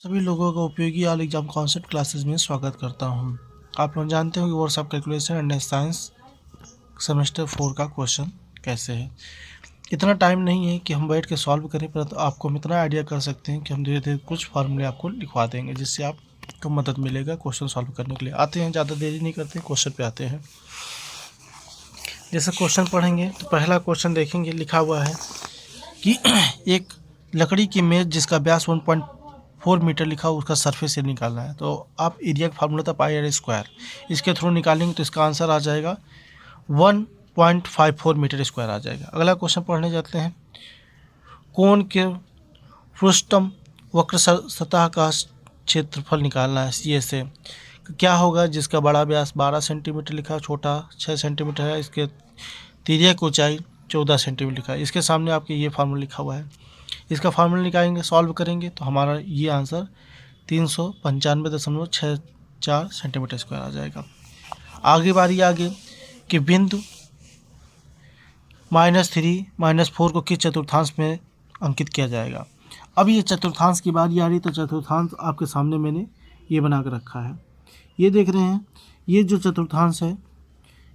सभी लोगों का उपयोगी ऑल एग्जाम कॉन्सेप्ट क्लासेस में स्वागत करता हूं। आप लोग जानते हो कि words of calculation and science semester 4 का क्वेश्चन कैसे है। इतना टाइम नहीं है कि हम बैठ के सॉल्व करें, परंतु आपको हम इतना आइडिया कर सकते हैं कि हम धीरे धीरे कुछ फार्मूले आपको लिखवा देंगे, जिससे आपको मदद मिलेगा क्वेश्चन सॉल्व करने के लिए। आते हैं, ज़्यादा देरी नहीं करते, क्वेश्चन पे आते हैं। जैसे क्वेश्चन पढ़ेंगे तो पहला क्वेश्चन देखेंगे, लिखा हुआ है कि एक लकड़ी की मेज जिसका व्यास 1.4 मीटर लिखा हो, उसका सरफेस एरिया निकालना है। तो आप एरिया का फार्मूला था पाई आर स्क्वायर, इसके थ्रू निकालेंगे तो इसका आंसर आ जाएगा 1.54 मीटर स्क्वायर आ जाएगा। अगला क्वेश्चन पढ़ने जाते हैं। कोण के पृष्ठतम वक्र सतह का क्षेत्रफल निकालना है सी से। क्या होगा जिसका बड़ा व्यास 12 सेंटीमीटर लिखा, छोटा 6 सेंटीमीटर है, इसके तिर्यक ऊंचाई 14 सेंटीमीटर लिखा है। इसके सामने आपके ये फार्मूला लिखा हुआ है। इसका फार्मूला निकालेंगे, सॉल्व करेंगे तो हमारा ये आंसर 395.64 सेंटीमीटर स्क्वायर आ जाएगा। आगे बारी आगे कि बिंदु -3 -4 को किस चतुर्थांश में अंकित किया जाएगा। अब ये चतुर्थांश की बारी आ रही, तो चतुर्थांश आपके सामने मैंने ये बना कर रखा है। ये देख रहे हैं, ये जो चतुर्थांश है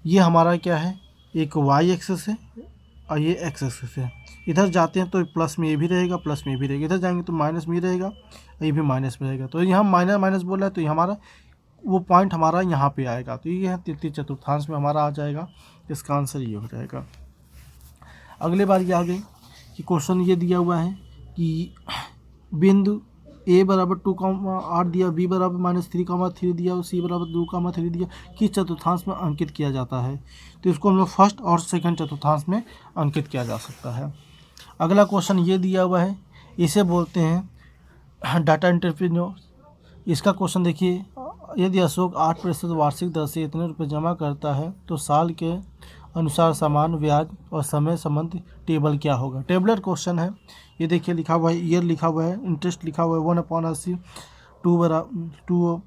ये हमारा क्या है, एक वाई एक्सेस है और ये एक्स एक्सेस है। इधर जाते हैं तो प्लस में ये भी रहेगा, प्लस में ये भी रहेगा। इधर जाएंगे तो माइनस में ये रहेगा, ये भी माइनस में रहेगा। तो यहाँ माइनस माइनस बोल रहा है, तो ये हमारा वो पॉइंट हमारा यहाँ पे आएगा। तो ये है तृतीय चतुर्थांश में हमारा आ जाएगा। इसका आंसर ये हो जाएगा। अगले बार ये आ गई कि क्वेश्चन ये दिया हुआ है कि बिंदु a बराबर 2,8 दिया, b बराबर -3,3 दिया और c बराबर 2,3 दिया, किस चतुर्थांश में अंकित किया जाता है। तो इसको हम लोग फर्स्ट और सेकंड चतुर्थांश में अंकित किया जा सकता है। अगला क्वेश्चन ये दिया हुआ है, इसे बोलते हैं डाटा एंटरप्रेन्योर। इसका क्वेश्चन देखिए, यदि अशोक 8% वार्षिक दर से इतने रुपये जमा करता है तो साल के अनुसार समान ब्याज और समय संबंधी टेबल क्या होगा। टेबलर क्वेश्चन है। ये देखिए लिखा हुआ है, ईयर लिखा हुआ है, इंटरेस्ट लिखा हुआ है 1/80, 2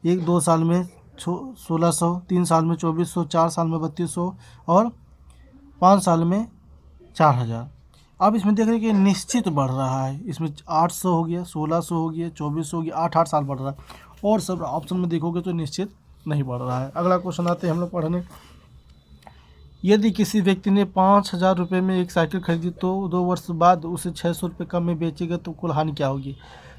एक 2 साल में 1600, 3 साल में 2400, 4 साल में 3200 और 5 साल में 4000। अब इसमें देख रहे हैं कि निश्चित बढ़ रहा है। इसमें 800 हो गया, 1600 हो गया, 2400 हो गया, 8 साल बढ़ रहा है। और सब ऑप्शन में देखोगे तो निश्चित नहीं बढ़ रहा है। अगला क्वेश्चन आते हैं हम लोग पढ़ने। यदि किसी व्यक्ति ने 5,000 रुपये में एक साइकिल खरीदी तो 2 वर्ष बाद उसे 600 रुपये कम में बेचेगा, तो कुल हानि क्या होगी।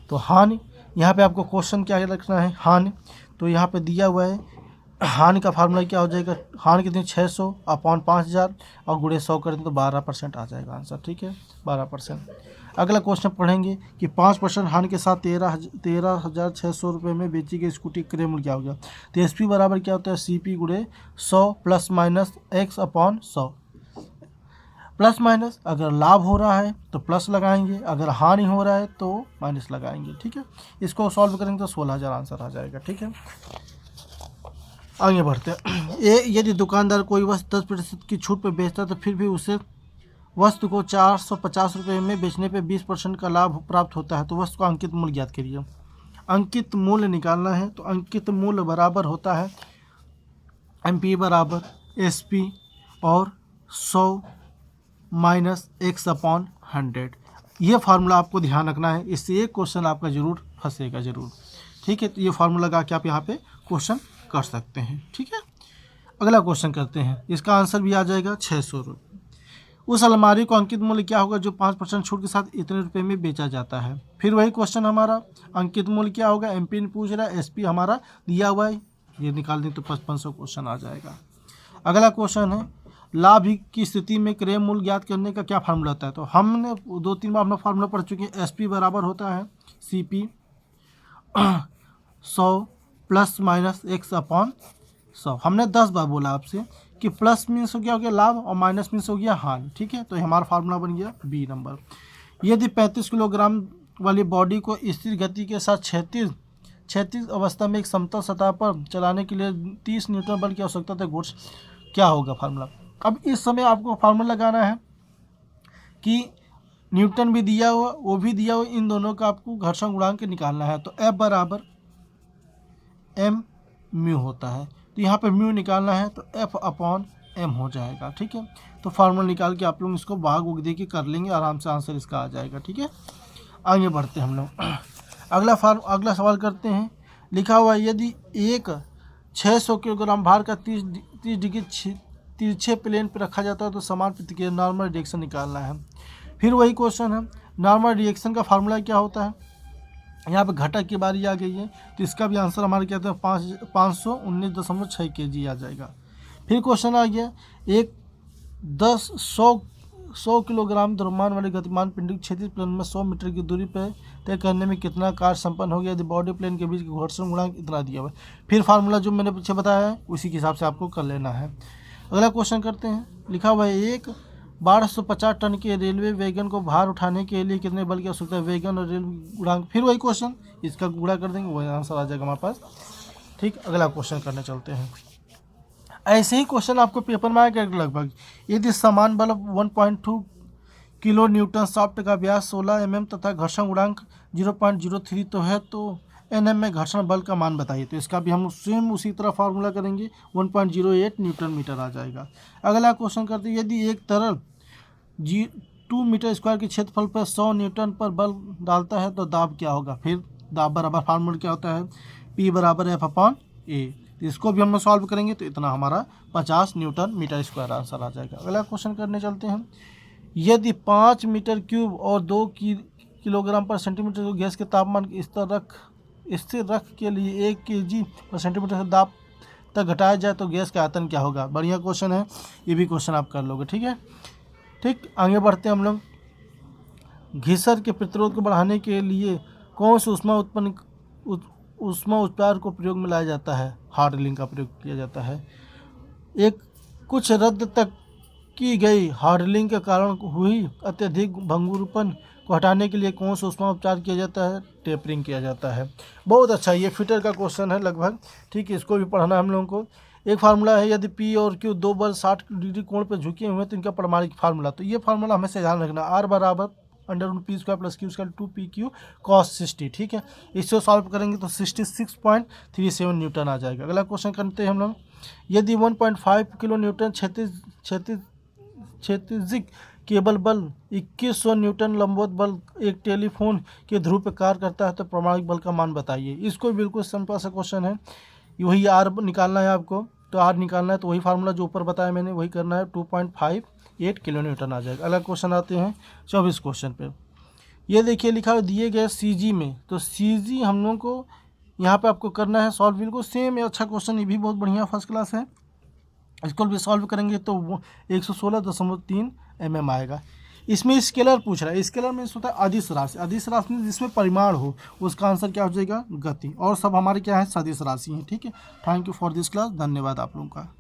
तो हानि, यहाँ पे आपको क्वेश्चन क्या रखना है, हानि। तो यहाँ पे दिया हुआ है, हानि का फार्मूला क्या हो जाएगा, हानि कितनी 600 अपॉन 5,000 और गुणे 100 कर दें तो 12% आ जाएगा आंसर। ठीक है, 12%। अगला क्वेश्चन पढ़ेंगे कि 5% हानि के साथ 13,600 रुपये में बेची गई स्कूटी क्रय मूल्य क्या हो गया। तो एस पी बराबर क्या होता है, सी पी गुणे 100 plus minus x upon 100। Plus minus, अगर लाभ हो रहा है तो प्लस लगाएंगे, अगर हानि हो रहा है तो माइनस लगाएंगे। ठीक है, इसको सॉल्व करेंगे तो 16,000 आंसर आ जाएगा। ठीक है, आगे बढ़ते हैं। यदि दुकानदार कोई वस्तु 10% की छूट पर बेचता है तो फिर भी उसे वस्तु को 450 रुपये में बेचने पे 20% का लाभ प्राप्त होता है, तो वस्तु का अंकित मूल्य ज्ञात करिए। अंकित मूल्य निकालना है तो अंकित मूल्य बराबर होता है MP बराबर SP और 100 माइनस एक्स अपॉन 100। ये फार्मूला आपको ध्यान रखना है, इससे एक क्वेश्चन आपका जरूर फंसेगा जरूर। ठीक है, तो ये फार्मूला लगा के आप यहाँ पे क्वेश्चन कर सकते हैं। ठीक है, अगला क्वेश्चन करते हैं। इसका आंसर भी आ जाएगा 600 रुपये। उस अलमारी को अंकित मूल्य क्या होगा जो 5% छूट के साथ इतने रुपए में बेचा जाता है। फिर वही क्वेश्चन हमारा, अंकित मूल्य क्या होगा, MP ने पूछ रहा है, SP हमारा दिया हुआ है, ये निकाल दें तो 5500 क्वेश्चन आ जाएगा। अगला क्वेश्चन है, लाभ की स्थिति में क्रय मूल्य ज्ञात करने का क्या फार्मूला होता है। तो हमने 2-3 बार अपना फार्मूला पढ़ चुके हैं। SP बराबर होता है CP 100 plus minus x upon 100। हमने 10 बार बोला आपसे कि प्लस मीन्स हो गया लाभ और माइनस मीन्स हो गया हानि। ठीक है, तो हमारा फार्मूला बन गया B नंबर। यदि 35 किलोग्राम वाली बॉडी को स्थिर गति के साथ क्षैतिज अवस्था में एक समतल सतह पर चलाने के लिए 30 न्यूटन बल की आवश्यकता है, गुड्स क्या होगा फार्मूला। अब इस समय आपको फार्मूला लगाना है कि न्यूटन भी दिया हुआ, वो भी दिया हुआ, इन दोनों का आपको घर्षण गुणांक निकालना है। तो F बराबर M म्यू होता है, तो यहाँ पे म्यू निकालना है तो F अपॉन M हो जाएगा। ठीक है, तो फार्मूला निकाल के आप लोग इसको भाग उग दे के कर लेंगे, आराम से आंसर इसका आ जाएगा। ठीक है, आगे बढ़ते हैं हम लोग। अगला सवाल करते हैं। लिखा हुआ है यदि एक 600 किलोग्राम भार का 30 डिग्री तिरछे प्लेन पर रखा जाता है तो समान प्रतिक्रिया नॉर्मल रिएक्शन निकालना है। फिर वही क्वेश्चन है, नॉर्मल रिएक्शन का फार्मूला क्या होता है। यहाँ पे घटक की बारी आ गई है तो इसका भी आंसर हमारे क्या था 519.6 kg आ जाएगा। फिर क्वेश्चन आ गया, एक 100 किलोग्राम द्रव्यमान वाले गतिमान पिंड की क्षैतिज प्लेन में 100 मीटर की दूरी पर तय करने में कितना कार्य संपन्न हो गया यदि बॉडी प्लेन के बीच घर्षण गुणांक इतना दिया हुआ है। फिर फार्मूला जो मैंने पीछे बताया है उसी के हिसाब से आपको कर लेना है। अगला क्वेश्चन करते हैं। लिखा हुआ है एक 1250 टन के रेलवे वैगन को भार उठाने के लिए कितने बल की आवश्यकता है, वैगन और रेलवे गुणांक। फिर वही क्वेश्चन, इसका गुणा कर देंगे वही आंसर आ जाएगा हमारे पास। ठीक, अगला क्वेश्चन करने चलते हैं। ऐसे ही क्वेश्चन आपको पेपर में आएगा लगभग। यदि समान बल 1.2 किलो न्यूटन, शाफ्ट का व्यास 16 mm तथा घर्षण गुणांक 0.03 तो है तो Nm में घर्षण बल का मान बताइए। तो इसका भी हम सेम उसी तरह फार्मूला करेंगे, 1.08 न्यूटन मीटर आ जाएगा। अगला क्वेश्चन करते हैं, यदि एक तरल 2 मीटर स्क्वायर के क्षेत्रफल पर 100 न्यूटन पर बल डालता है तो दाब क्या होगा। फिर दाब बराबर फार्मूला क्या होता है, P बराबर F/A। तो इसको भी हम सॉल्व करेंगे तो इतना हमारा 50 न्यूटन मीटर स्क्वायर आंसर आ जाएगा। अगला क्वेश्चन करने चलते हैं। यदि 5 मीटर क्यूब और 2 किलोग्राम पर सेंटीमीटर को गैस के तापमान स्थिर रख के लिए 1 kg पर सेंटीमीटर से दाब तक घटाया जाए तो गैस का आयतन क्या होगा। बढ़िया क्वेश्चन है, ये भी क्वेश्चन आप कर लोगे। ठीक है, ठीक, आगे बढ़ते हैं हम लोग। घिसर के प्रतिरोध को बढ़ाने के लिए कौन से ऊष्मा उत्पाद को प्रयोग में लाया जाता है, हार्डलिंग का प्रयोग किया जाता है। एक कुछ रद्द तक की गई हार्डलिंग के कारण हुई अत्यधिक भंगुरपन को हटाने के लिए कौन सा ऊष्मा उपचार किया जाता है, टेपरिंग किया जाता है। बहुत अच्छा, ये फिटर का क्वेश्चन है लगभग। ठीक है, इसको भी पढ़ना है हम लोगों को। एक फार्मूला है, यदि P और Q दो बल 60 डिग्री कोण पर झुके हुए हैं तो इनका परमाणिक फार्मूला। तो ये फार्मूला हमेशा ध्यान रखना, R बराबर √P² + Q² 2PQ cos 60। ठीक है, इससे सॉल्व करेंगे तो 66.37 न्यूटन आ जाएगा। अगला क्वेश्चन करते हैं हम लोग। यदि 1.5 किलो न्यूटन क्षैतिजिक केबल बल 2100 न्यूटन लंबवत बल एक टेलीफोन के ध्रुव पर कार्य करता है तो प्रमाणिक बल का मान बताइए। इसको बिल्कुल सिंपल सा क्वेश्चन है, वही आर निकालना है आपको। तो आर निकालना है तो वही फार्मूला जो ऊपर बताया मैंने वही करना है, 2.58 किलो न्यूटन आ जाएगा। अगला क्वेश्चन आते हैं 24 क्वेश्चन पे। ये देखिए लिखा है दिए गए CG में, तो CG हम लोगों को यहाँ पे आपको करना है सॉल्व। बिल्कुल सेम है, अच्छा क्वेश्चन, ये भी बहुत बढ़िया फर्स्ट क्लास है। इसको भी सॉल्व करेंगे तो 116.3 mm आएगा। इसमें स्केलर पूछ रहा है, स्केलर में होता है अदिश राशि। अदिश राशि में जिसमें परिमाण हो उसका आंसर क्या हो जाएगा, गति। और सब हमारे क्या है, सदिश राशि है। ठीक है, thank you for this class, धन्यवाद आप लोगों का।